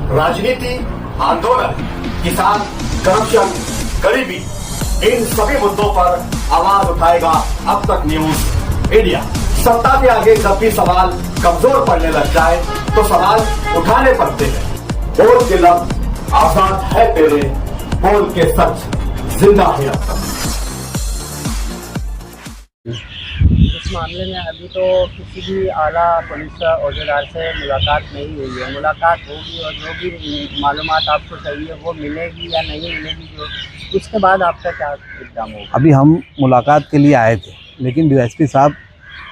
राजनीति, आंदोलन, किसान, करप्शन, गरीबी, इन सभी मुद्दों पर आवाज उठाएगा अब तक न्यूज इंडिया। सत्ता के आगे जब भी सवाल कमजोर पड़ने लग जाए तो सवाल उठाने पड़ते हैं। बोल के लफ्ज आजाद है तेरे, बोल के सच जिंदा है अब तक। इस मामले में अभी तो किसी भी आला पुलिस औहदेदार से मुलाकात नहीं हुई है। मुलाकात होगी और जो भी मालूमात आपको चाहिए वो मिलेगी या नहीं मिलेगी, जो उसके बाद आपका क्या इक़दाम होगा। अभी हम मुलाकात के लिए आए थे, लेकिन डीएसपी साहब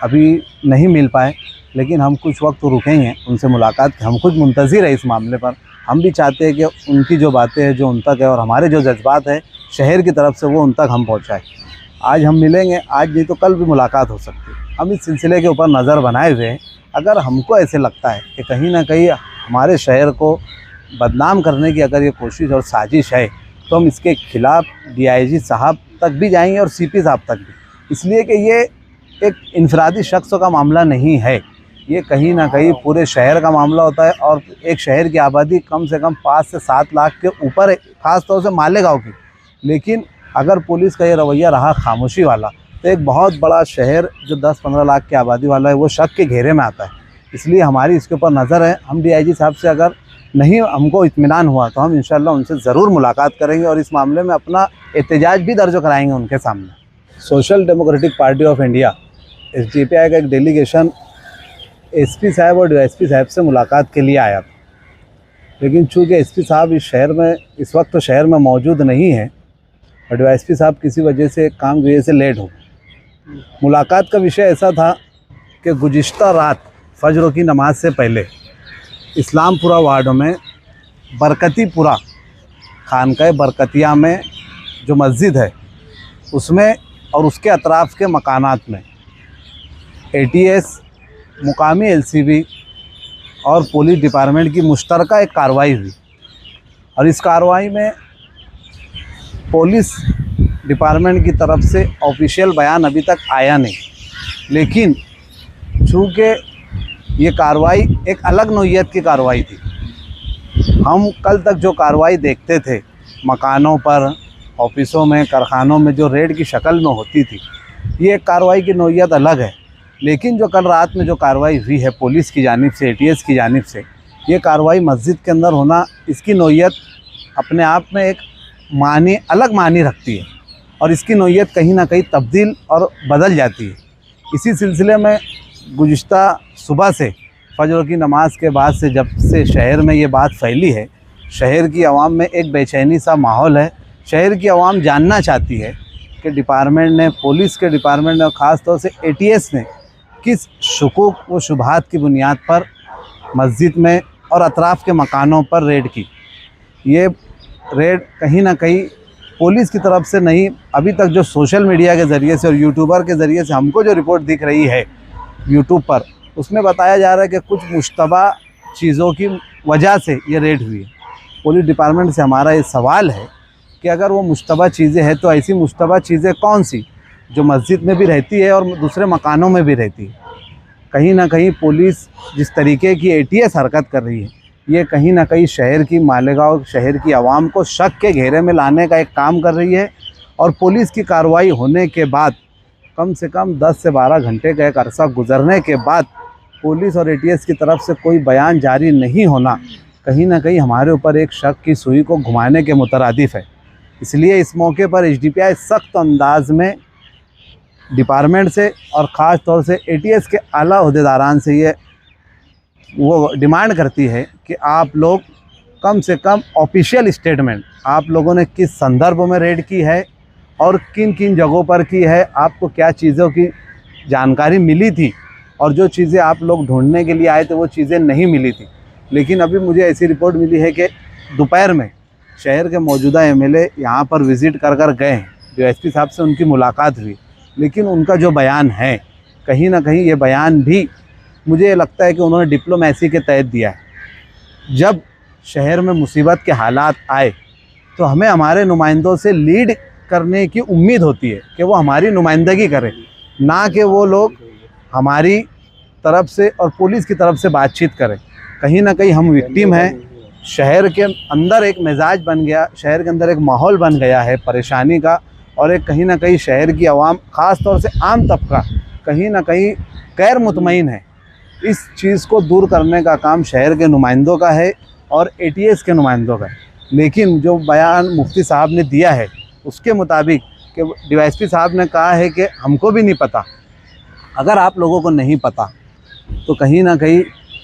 अभी नहीं मिल पाए, लेकिन हम कुछ वक्त तो रुकेंगे उनसे मुलाकात के। हम खुद मुंतज़िर है इस मामले पर। हम भी चाहते हैं कि उनकी जो बातें हैं जो उन तक है और हमारे जो जज्बात है शहर की तरफ से वो उन तक हम पहुँचाएँ। आज हम मिलेंगे, आज नहीं तो कल भी मुलाकात हो सकती है। हम इस सिलसिले के ऊपर नज़र बनाए हुए हैं। अगर हमको ऐसे लगता है कि कहीं ना कहीं हमारे शहर को बदनाम करने की अगर ये कोशिश और साजिश है तो हम इसके खिलाफ़ डीआईजी साहब तक भी जाएंगे और सीपी साहब तक भी, इसलिए कि ये एक इनफरादी शख्स का मामला नहीं है। ये कहीं ना कहीं पूरे शहर का मामला होता है और एक शहर की आबादी कम से कम 5 से 7 लाख के ऊपर है, ख़ास तौर से मालेगांव की। लेकिन अगर पुलिस का ये रवैया रहा खामोशी वाला तो एक बहुत बड़ा शहर जो 10-15 लाख की आबादी वाला है वो शक के घेरे में आता है। इसलिए हमारी इसके ऊपर नज़र है। हम डीआईजी साहब से अगर नहीं हमको इत्मीनान हुआ तो हम इंशाल्लाह उनसे ज़रूर मुलाकात करेंगे और इस मामले में अपना एहतजाज भी दर्ज कराएंगे उनके सामने। Social democratic party of India SDPI का एक डेलीगेशन SP साहब और DSP साहब से मुलाकात के लिए आया था, लेकिन चूँकि SP साहब इस वक्त तो शहर में मौजूद नहीं है और DSP साहब किसी वजह से काम की वजह से लेट हो गए। मुलाकात का विषय ऐसा था कि गुज़िश्ता रात फजर की नमाज से पहले इस्लामपुरा वार्ड में बरकतीपुरा खानका बरकतिया में जो मस्जिद है उसमें और उसके अतराफ़ के मकानात में ATS, मुकामी LCB और पुलिस डिपार्टमेंट की मुश्तरका एक कार्रवाई हुई और इस कार्रवाई में पुलिस डिपार्टमेंट की तरफ से ऑफिशियल बयान अभी तक आया नहीं, लेकिन चूँकि ये कार्रवाई एक अलग नौइयत की कार्रवाई थी। हम कल तक जो कार्रवाई देखते थे मकानों पर, ऑफिसों में, कारखानों में जो रेड की शक्ल में होती थी, ये एक कार्रवाई की नौइयत अलग है। लेकिन जो कल रात में जो कार्रवाई हुई है पुलिस की जानिब से, ATS की जानिब से, ये कार्रवाई मस्जिद के अंदर होना, इसकी नौइयत अपने आप में एक अलग मानी रखती है और इसकी नौइयत कहीं ना कहीं तब्दील और बदल जाती है। इसी सिलसिले में गुज़िश्ता सुबह से फजर की नमाज के बाद से जब से शहर में ये बात फैली है, शहर की आवाम में एक बेचैनी सा माहौल है। शहर की आवाम जानना चाहती है कि डिपार्टमेंट ने, पुलिस के डिपार्टमेंट ने और ख़ास तौर से ATS ने किस शुकूक व शुबहात की बुनियाद पर मस्जिद में और अतराफ़ के मकानों पर रेड की। ये रेड कहीं ना कहीं पुलिस की तरफ से नहीं, अभी तक जो सोशल मीडिया के ज़रिए से और यूट्यूबर के ज़रिए से हमको जो रिपोर्ट दिख रही है यूट्यूब पर, उसमें बताया जा रहा है कि कुछ मुश्तबा चीज़ों की वजह से ये रेड हुई है। पुलिस डिपार्टमेंट से हमारा ये सवाल है कि अगर वो मुश्तबा चीज़ें हैं तो ऐसी मुश्तबा चीज़ें कौन सी जो मस्जिद में भी रहती है और दूसरे मकानों में भी रहती है। कहीं ना कहीं पुलिस जिस तरीके की ATS हरकत कर रही है, ये कहीं ना कहीं शहर की, मालेगांव शहर की आवाम को शक के घेरे में लाने का एक काम कर रही है। और पुलिस की कार्रवाई होने के बाद कम से कम 10 से 12 घंटे का एक अरसा गुजरने के बाद पुलिस और ATS की तरफ से कोई बयान जारी नहीं होना कहीं ना कहीं हमारे ऊपर एक शक की सुई को घुमाने के मुतरादिफ है। इसलिए इस मौके पर SDPI सख्त अंदाज में डिपार्टमेंट से और ख़ास तौर से ATS के आला ओहदेदारान से ये वो डिमांड करती है कि आप लोग कम से कम ऑफिशियल स्टेटमेंट, आप लोगों ने किस संदर्भ में रेड की है और किन किन जगहों पर की है, आपको क्या चीज़ों की जानकारी मिली थी और जो चीज़ें आप लोग ढूंढने के लिए आए थे वो चीज़ें नहीं मिली थी। लेकिन अभी मुझे ऐसी रिपोर्ट मिली है कि दोपहर में शहर के मौजूदा MLA यहाँ पर विज़िट कर गए हैं, DSP साहब से उनकी मुलाकात हुई, लेकिन उनका जो बयान है कहीं ना कहीं ये बयान भी मुझे लगता है कि उन्होंने डिप्लोमेसी के तहत दिया है। जब शहर में मुसीबत के हालात आए तो हमें हमारे नुमाइंदों से लीड करने की उम्मीद होती है कि वो हमारी नुमाइंदगी करें, ना कि वो लोग हमारी तरफ से और पुलिस की तरफ से बातचीत करें। कहीं ना कहीं हम विक्टिम हैं, शहर के अंदर एक मिजाज बन गया, शहर के अंदर एक माहौल बन गया है परेशानी का, और एक कहीं ना कहीं शहर की आवाम, ख़ास तौर से आम तबका कहीं ना कहीं गैर मुतमईन है। इस चीज़ को दूर करने का काम शहर के नुमाइंदों का है और ATS के नुमाइंदों का है। लेकिन जो बयान मुफ्ती साहब ने दिया है उसके मुताबिक कि DYSP साहब ने कहा है कि हमको भी नहीं पता। अगर आप लोगों को नहीं पता तो कहीं ना कहीं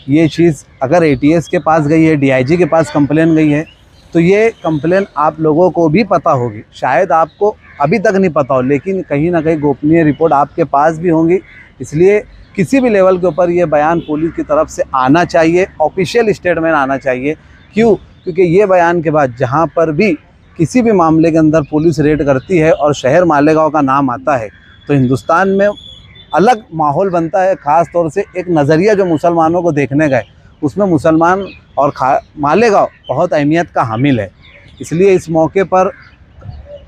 ये चीज़ अगर ATS के पास गई है, DIG के पास कंप्लेन गई है, तो ये कंप्लेन आप लोगों को भी पता होगी। शायद आपको अभी तक नहीं पता हो, लेकिन कहीं ना कहीं गोपनीय रिपोर्ट आपके पास भी होंगी। इसलिए किसी भी लेवल के ऊपर ये बयान पुलिस की तरफ से आना चाहिए, ऑफिशियल स्टेटमेंट आना चाहिए। क्यों? क्योंकि ये बयान के बाद जहाँ पर भी किसी भी मामले के अंदर पुलिस रेड करती है और शहर मालेगांव का नाम आता है तो हिंदुस्तान में अलग माहौल बनता है। ख़ास तौर से एक नज़रिया जो मुसलमानों को देखने गए उसमें मुसलमान और मालेगांव बहुत अहमियत का हामिल है। इसलिए इस मौके पर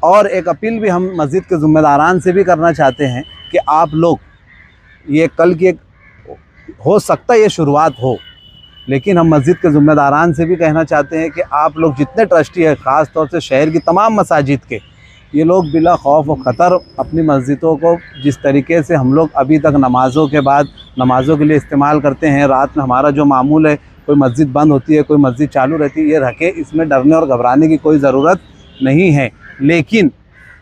और एक अपील भी हम मस्जिद के ज़िम्मेदारान से भी करना चाहते हैं कि आप लोग, ये कल की एक हो सकता है ये शुरुआत हो, लेकिन हम मस्जिद के ज़िम्मेदारान से भी कहना चाहते हैं कि आप लोग जितने ट्रस्टी हैं, ख़ास तौर से शहर की तमाम मसाजिद के, ये लोग बिला खौफ व ख़तर अपनी मस्जिदों को जिस तरीके से हम लोग अभी तक नमाज़ों के बाद नमाज़ों के लिए इस्तेमाल करते हैं, रात में हमारा जो मामूल है, कोई मस्जिद बंद होती है, कोई मस्जिद चालू रहती है, ये रखे, इसमें डरने और घबराने की कोई ज़रूरत नहीं है। लेकिन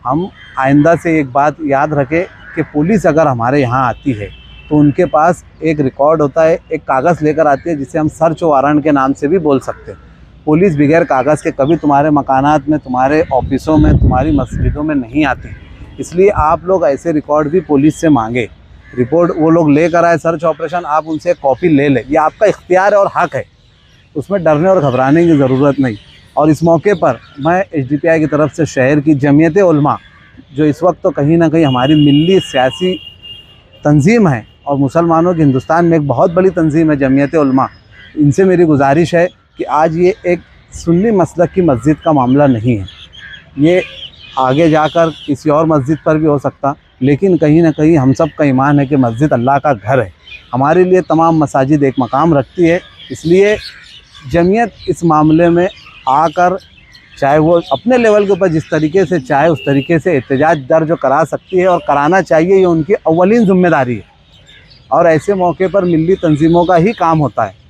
हम आइंदा से एक बात याद रखें कि पुलिस अगर हमारे यहाँ आती है तो उनके पास एक रिकॉर्ड होता है, एक कागज़ लेकर आती है जिसे हम सर्च वारंट के नाम से भी बोल सकते हैं। पुलिस बगैर कागज़ के कभी तुम्हारे मकानात में, तुम्हारे ऑफिसों में, तुम्हारी मस्जिदों में नहीं आती। इसलिए आप लोग ऐसे रिकॉर्ड भी पुलिस से मांगे, रिपोर्ट वो लोग लेकर आए, सर्च ऑपरेशन आप उनसे कॉपी ले लें, ये आपका इख्तियार है और हक़ है, उसमें डरने और घबराने की ज़रूरत नहीं। और इस मौके पर मैं HDPI की तरफ से शहर की जमीयत उलमा, जो इस वक्त तो कहीं ना कहीं हमारी मिली सियासी तंजीम है और मुसलमानों की हिंदुस्तान में एक बहुत बड़ी तंजीम है जमीयत उलमा, इनसे मेरी गुजारिश है कि आज ये एक सुन्नी मसलक की मस्जिद का मामला नहीं है, ये आगे जाकर किसी और मस्जिद पर भी हो सकता, लेकिन कहीं ना कहीं हम सब का ईमान है कि मस्जिद अल्लाह का घर है। हमारे लिए तमाम मसाजिद एक मकाम रखती है। इसलिए जमीयत इस मामले में आकर, चाहे वो अपने लेवल के ऊपर जिस तरीके से चाहे उस तरीके से एहतजाज दर्ज करा सकती है और कराना चाहिए, ये उनकी अव्वलीन जिम्मेदारी है। और ऐसे मौके पर मिली तंजीमों का ही काम होता है।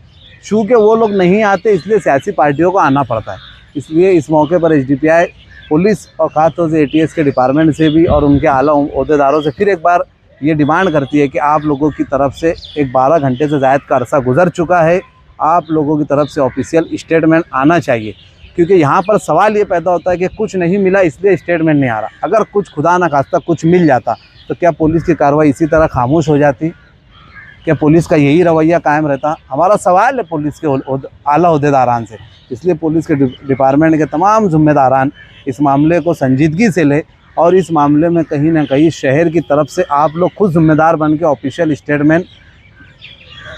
चूँकि वो लोग नहीं आते इसलिए सियासी पार्टियों को आना पड़ता है। इसलिए इस मौके पर HDPI पुलिस और ख़ासतौर से ATS के डिपार्टमेंट से भी और उनके आला ओहदेदारों से फिर एक बार ये डिमांड करती है कि आप लोगों की तरफ से एक 12 घंटे से ज़ायद का अरसा गुजर चुका है, आप लोगों की तरफ से ऑफिशियल स्टेटमेंट आना चाहिए। क्योंकि यहाँ पर सवाल ये पैदा होता है कि कुछ नहीं मिला इसलिए स्टेटमेंट नहीं आ रहा। अगर कुछ खुदा न खास्ता कुछ मिल जाता तो क्या पुलिस की कार्रवाई इसी तरह खामोश हो जाती? क्या पुलिस का यही रवैया कायम रहता? हमारा सवाल है पुलिस के आला ओहदेदारान से। इसलिए पुलिस के डिपार्टमेंट के तमाम ज़िम्मेदारान इस मामले को संजीदगी से ले और इस मामले में कहीं ना कहीं शहर की तरफ से आप लोग खुद ज़िम्मेदार बन के ऑफिशियल स्टेटमेंट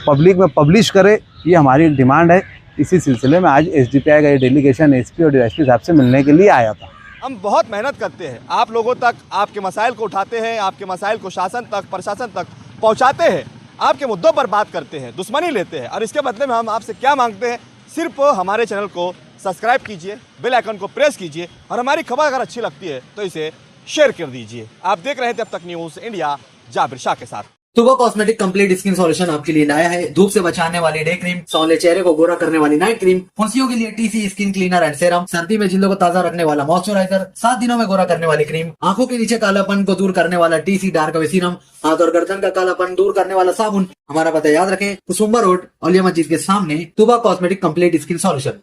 पब्लिक में पब्लिश करें, ये हमारी डिमांड है। इसी सिलसिले में आज HDPI का ये डेलीगेशन SP और DYSP साहब से मिलने के लिए आया था। हम बहुत मेहनत करते हैं, आप लोगों तक आपके मसाइल को उठाते हैं, आपके मसाइल को शासन तक, प्रशासन तक पहुंचाते हैं, आपके मुद्दों पर बात करते हैं, दुश्मनी लेते हैं। और इसके बदले में हम आपसे क्या मांगते हैं? सिर्फ हमारे चैनल को सब्सक्राइब कीजिए, बेल आइकन को प्रेस कीजिए और हमारी खबर अगर अच्छी लगती है तो इसे शेयर कर दीजिए। आप देख रहे थे अब तक न्यूज़ इंडिया जाबिर शाह के साथ। तुबा कॉस्मेटिक कंप्लीट स्किन सॉल्यूशन आपके लिए लाया है। धूप से बचाने वाली डे क्रीम, सौंले चेहरे को गोरा करने वाली नाइट क्रीम, फुंसियों के लिए TC skin cleaner and serum, सर्दी में जिल्दों को ताजा रखने वाला मॉइस्चराइजर, 7 दिनों में गोरा करने वाली क्रीम, आंखों के नीचे कालापन को दूर करने वाला TC डार्क वे सीरम, हाथ और गर्दन का कालापन दूर करने वाला साबुन। हमारा पता याद रखें, कुसुम्बा रोड, औलिया मस्जिद के सामने, तुबा कॉस्मेटिक कंप्लीट स्किन सॉल्यूशन।